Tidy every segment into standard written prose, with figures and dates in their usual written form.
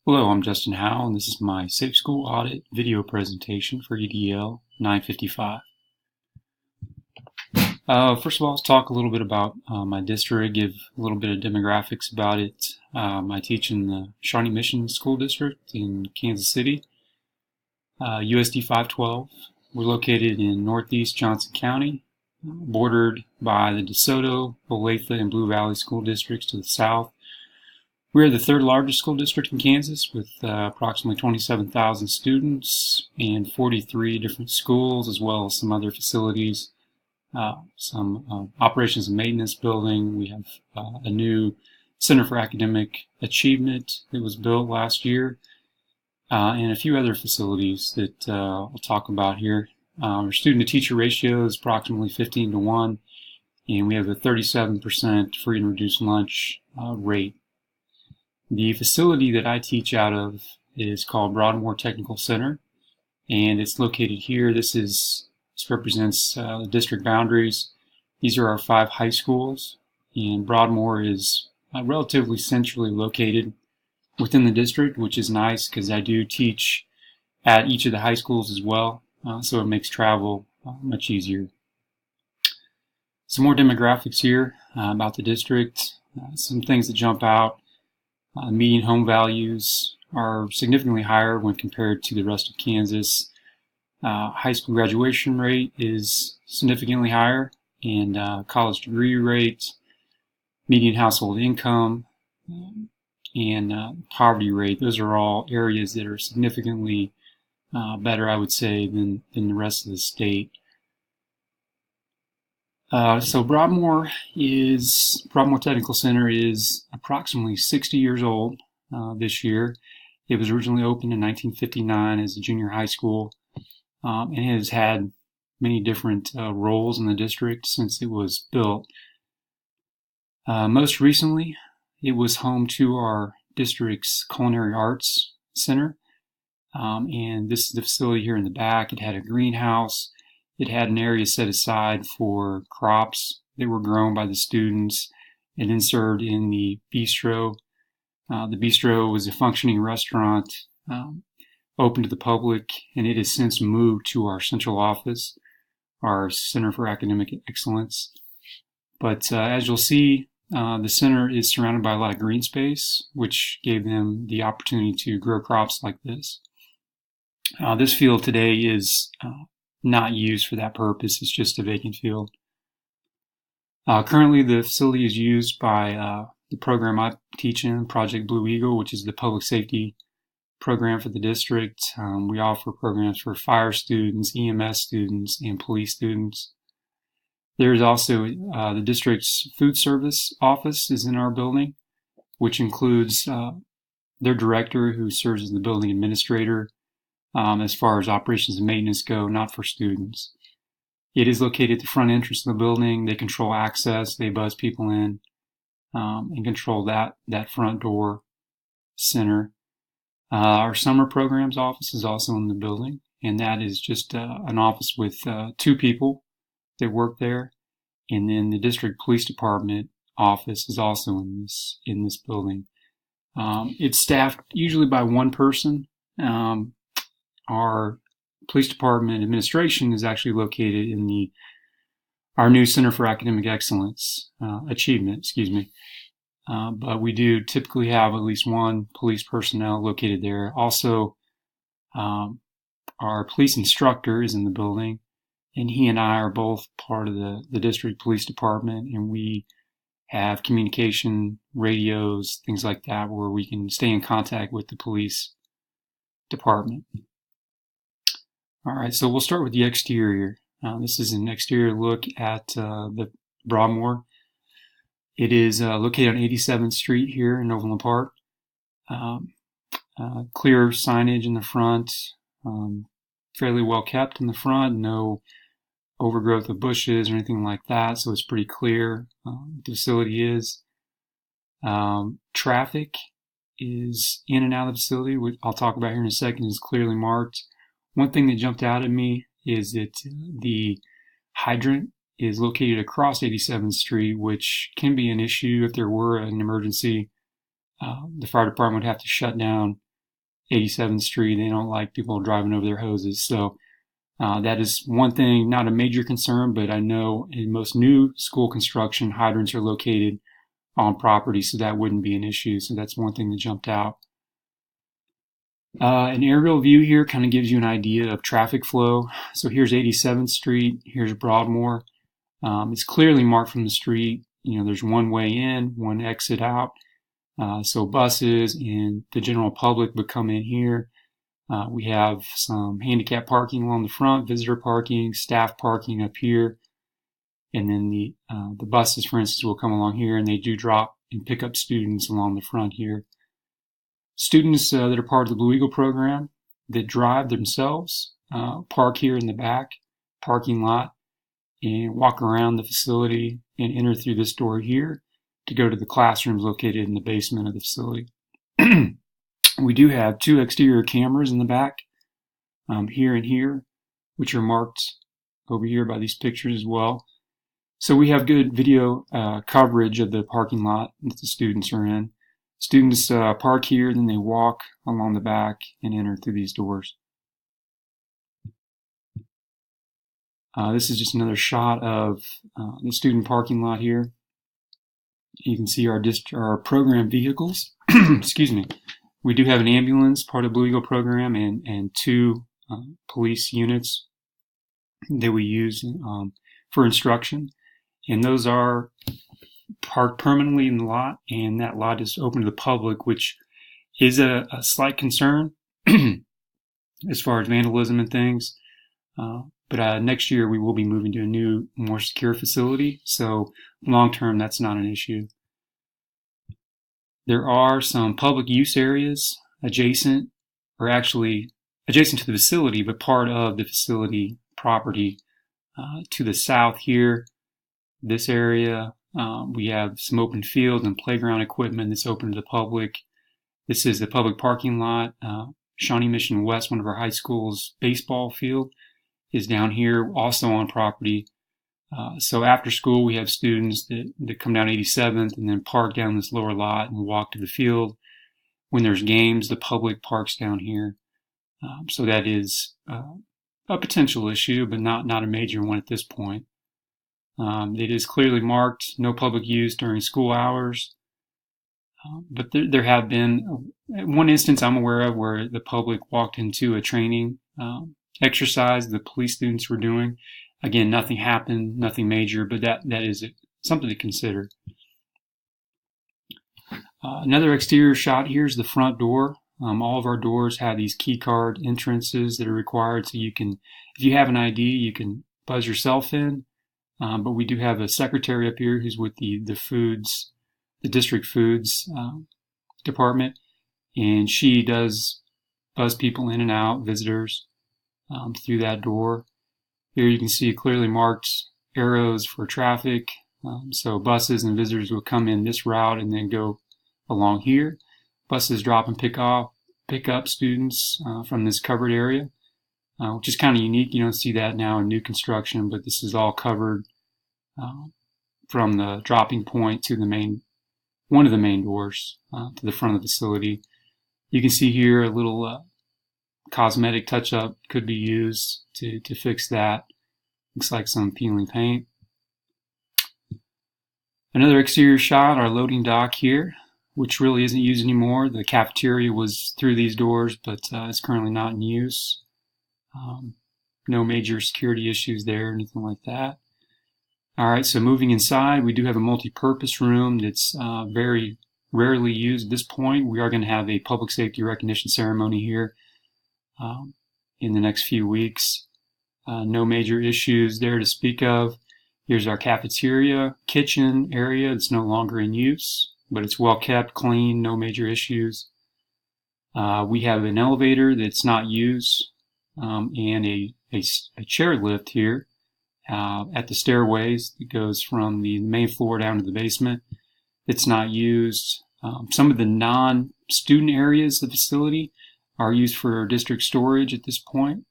Hello, I'm Justin Howe, and this is my Safe School Audit video presentation for EDL 955. First of all, let's talk a little bit about my district, give a little bit of demographics about it. I teach in the Shawnee Mission School District in Kansas City, USD 512. We're located in northeast Johnson County, bordered by the DeSoto, Olathe, and Blue Valley school districts to the south. We're the third largest school district in Kansas with approximately 27,000 students and 43 different schools, as well as some other facilities, some operations and maintenance building. We have a new Center for Academic Achievement that was built last year, and a few other facilities that I'll talk about here. Our student-to-teacher ratio is approximately 15-1, and we have a 37% free and reduced lunch rate. The facility that I teach out of is called Broadmoor Technical Center, and it's located here. This represents the district boundaries. These are our 5 high schools, and Broadmoor is relatively centrally located within the district, which is nice because I do teach at each of the high schools as well, so it makes travel much easier. Some more demographics here about the district. Some things that jump out. Median home values are significantly higher when compared to the rest of Kansas. High school graduation rate is significantly higher, and college degree rate, median household income, and poverty rate. Those are all areas that are significantly better, I would say, than the rest of the state. So Broadmoor Technical Center is approximately 60 years old this year. It was originally opened in 1959 as a junior high school, and has had many different roles in the district since it was built. Most recently, it was home to our district's Culinary Arts Center, and this is the facility here in the back. It had a greenhouse. It had an area set aside for crops that were grown by the students and then served in the bistro. The bistro was a functioning restaurant open to the public, and it has since moved to our central office, our Center for Academic Excellence. But as you'll see, the center is surrounded by a lot of green space, which gave them the opportunity to grow crops like this. This field today is not used for that purpose. It's just a vacant field. Currently, the facility is used by the program I teach in, Project Blue Eagle, which is the public safety program for the district. We offer programs for fire students, EMS students, and police students. There is also the district's food service office is in our building, which includes their director, who serves as the building administrator, as far as operations and maintenance go, not for students. It is located at the front entrance of the building. They control access. They buzz people in and control that front door center. Our summer programs office is also in the building, and that is just an office with 2 people that work there. And then the district police department office is also in this building. It's staffed usually by 1 person. Our police department administration is actually located in our new Center for Academic Excellence Achievement, but we do typically have at least 1 police personnel located there. Also, our police instructor is in the building, and he and I are both part of the district police department, and we have communication radios, things like that, where we can stay in contact with the police department. All right, so we'll start with the exterior. This is an exterior look at the Broadmoor. It is located on 87th Street here in Overland Park. Clear signage in the front, fairly well kept in the front, no overgrowth of bushes or anything like that, so it's pretty clear what the facility is. Traffic is in and out of the facility, which I'll talk about here in a second, is clearly marked. One thing that jumped out at me is that the hydrant is located across 87th Street, which can be an issue if there were an emergency. The fire department would have to shut down 87th Street. They don't like people driving over their hoses. So that is one thing, not a major concern, but I know in most new school construction, hydrants are located on property, so that wouldn't be an issue. So that's one thing that jumped out. An aerial view here kind of gives you an idea of traffic flow. So here's 87th Street, here's Broadmoor. It's clearly marked from the street. There's one way in, one exit out. So buses and the general public would come in here. We have some handicap parking along the front, visitor parking, staff parking up here. And then the buses, for instance, will come along here, and they do drop and pick up students along the front here. Students that are part of the Blue Eagle program that drive themselves park here in the back parking lot and walk around the facility and enter through this door here to go to the classrooms located in the basement of the facility. We do have 2 exterior cameras in the back, here and here, which are marked over here by these pictures as well. So we have good video coverage of the parking lot that the students are in. Students park here, then they walk along the back and enter through these doors. This is just another shot of the student parking lot here. You can see our program vehicles. Excuse me. We do have an ambulance, part of the Blue Eagle program, and 2 police units that we use for instruction. And those are parked permanently in the lot, and that lot is open to the public, which is a slight concern as far as vandalism and things. But next year we will be moving to a new, more secure facility, so long term that's not an issue. There are some public use areas adjacent to the facility, but part of the facility property. To the south here, this area, we have some open field and playground equipment that's open to the public. This is the public parking lot. Shawnee Mission West, one of our high schools' baseball field, is down here, also on property. So after school, we have students that come down 87th and then park down this lower lot and walk to the field. When there's games, the public parks down here. So that is a potential issue, but not a major one at this point. It is clearly marked no public use during school hours. But there have been one instance I'm aware of where the public walked into a training exercise the police students were doing. Again, nothing happened, nothing major, but that is something to consider. Another exterior shot here is the front door. All of our doors have these key card entrances that are required, so you can, if you have an ID, you can buzz yourself in. But we do have a secretary up here who's with the district foods department, and she does buzz people in and out, visitors, through that door. Here you can see clearly marked arrows for traffic. So buses and visitors will come in this route and then go along here. Buses drop and pick up students from this covered area, which is kind of unique. You don't see that now in new construction, but this is all covered from the dropping point to one of the main doors to the front of the facility. You can see here a little cosmetic touch-up could be used to fix that. Looks like some peeling paint. Another exterior shot, our loading dock here, which really isn't used anymore. The cafeteria was through these doors, but it's currently not in use. No major security issues there, anything like that. All right, so moving inside, we do have a multi-purpose room that's very rarely used at this point. We are going to have a public safety recognition ceremony here in the next few weeks. No major issues there to speak of. Here's our cafeteria, kitchen area. It's no longer in use, but it's well kept, clean, no major issues. We have an elevator that's not used and a chairlift here at the stairways that goes from the main floor down to the basement. It's not used. Some of the non-student areas of the facility are used for district storage at this point.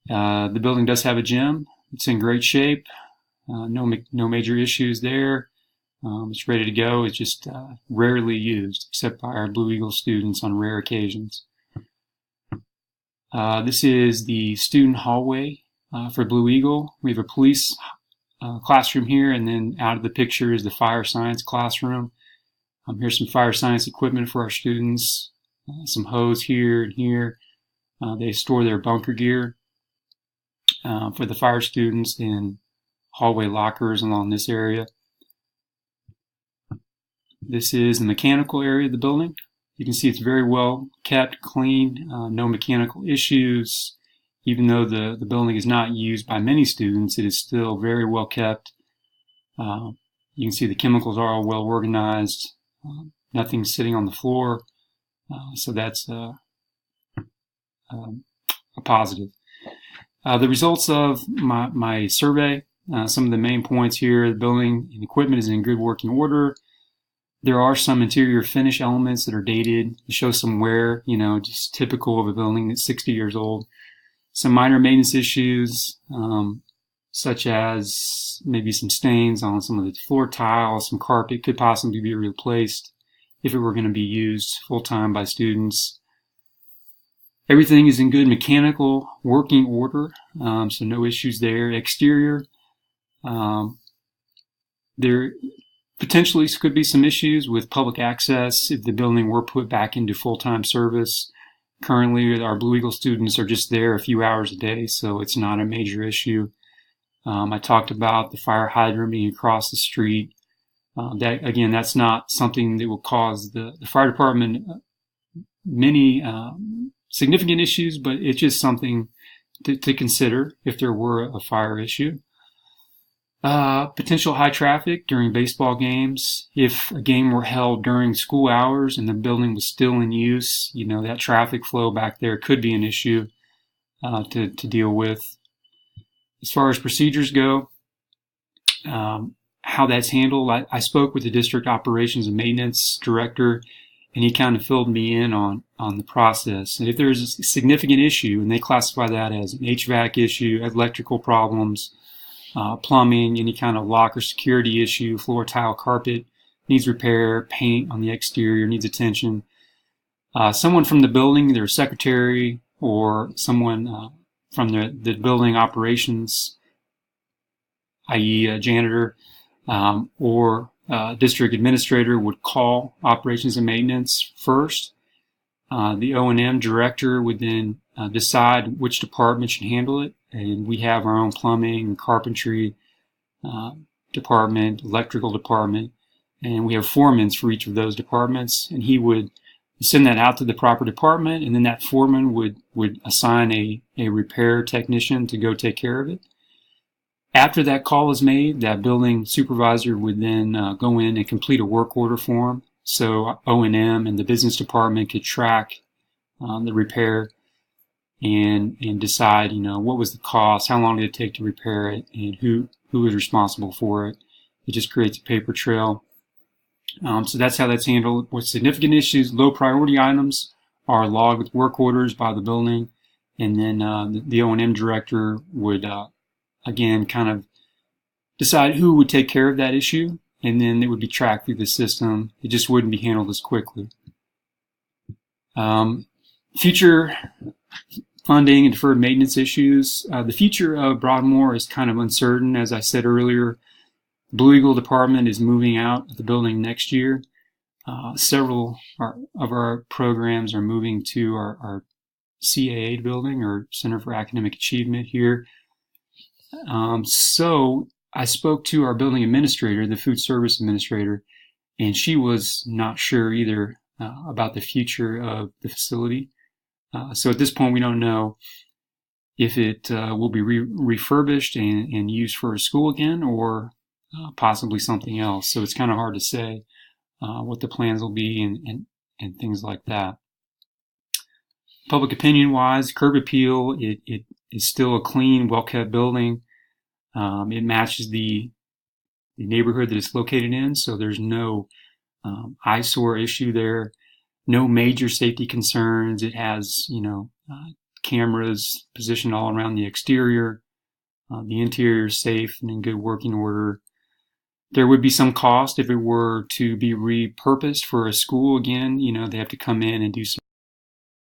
The building does have a gym. It's in great shape. No major issues there. It's ready to go. It's just rarely used, except by our Blue Eagle students on rare occasions. This is the student hallway for Blue Eagle. We have a police classroom here, and then out of the picture is the fire science classroom. Here's some fire science equipment for our students. Some hose here and here. They store their bunker gear for the fire students in hallway lockers along this area. This is the mechanical area of the building. You can see it's very well kept, clean, no mechanical issues. Even though the building is not used by many students, it is still very well kept. You can see the chemicals are all well organized. Nothing sitting on the floor. So that's a positive. The results of my survey, some of the main points here: the building and equipment is in good working order. There are some interior finish elements that are dated. It shows some wear, just typical of a building that's 60 years old. Some minor maintenance issues, such as maybe some stains on some of the floor tiles, some carpet could possibly be replaced if it were going to be used full-time by students. Everything is in good mechanical working order, so no issues there. Exterior, there potentially could be some issues with public access if the building were put back into full-time service. Currently, our Blue Eagle students are just there a few hours a day, so it's not a major issue. I talked about the fire hydrant being across the street. That's not something that will cause the fire department many significant issues, but it's just something to consider if there were a fire issue. Potential high traffic during baseball games. If a game were held during school hours and the building was still in use, that traffic flow back there could be an issue to deal with. As far as procedures go, how that's handled, I spoke with the district operations and maintenance director, and he kind of filled me in on the process. And if there's a significant issue, and they classify that as an HVAC issue, electrical problems, plumbing, any kind of lock or security issue, floor tile, carpet needs repair, paint on the exterior needs attention. Someone from the building, their secretary, or someone from the building operations, i.e. a janitor, or district administrator would call operations and maintenance first. The O&M director would then decide which department should handle it. And we have our own plumbing and carpentry department, electrical department, and we have foremans for each of those departments. And he would send that out to the proper department, and then that foreman would assign a repair technician to go take care of it. After that call is made, that building supervisor would then go in and complete a work order form. So O&M and the business department could track the repair and decide, what was the cost, how long did it take to repair it, and who was responsible for it. It just creates a paper trail. So that's how that's handled. With significant issues, low priority items are logged with work orders by the building, and then the O&M director would again kind of decide who would take care of that issue, and then it would be tracked through the system. It just wouldn't be handled as quickly. Future funding and deferred maintenance issues. The future of Broadmoor is kind of uncertain. As I said earlier, Blue Eagle department is moving out of the building next year. Several of our programs are moving to our CAA building, or Center for Academic Achievement here. So I spoke to our building administrator, the food service administrator, and she was not sure either about the future of the facility. So at this point, we don't know if it will be refurbished and used for a school again, or possibly something else. So it's kind of hard to say what the plans will be and things like that. Public opinion-wise, curb appeal, it is still a clean, well-kept building. It matches the neighborhood that it's located in, so there's no eyesore issue there. No major safety concerns. It has, cameras positioned all around the exterior. The interior is safe and in good working order. There would be some cost if it were to be repurposed for a school again. You know, they have to come in and do some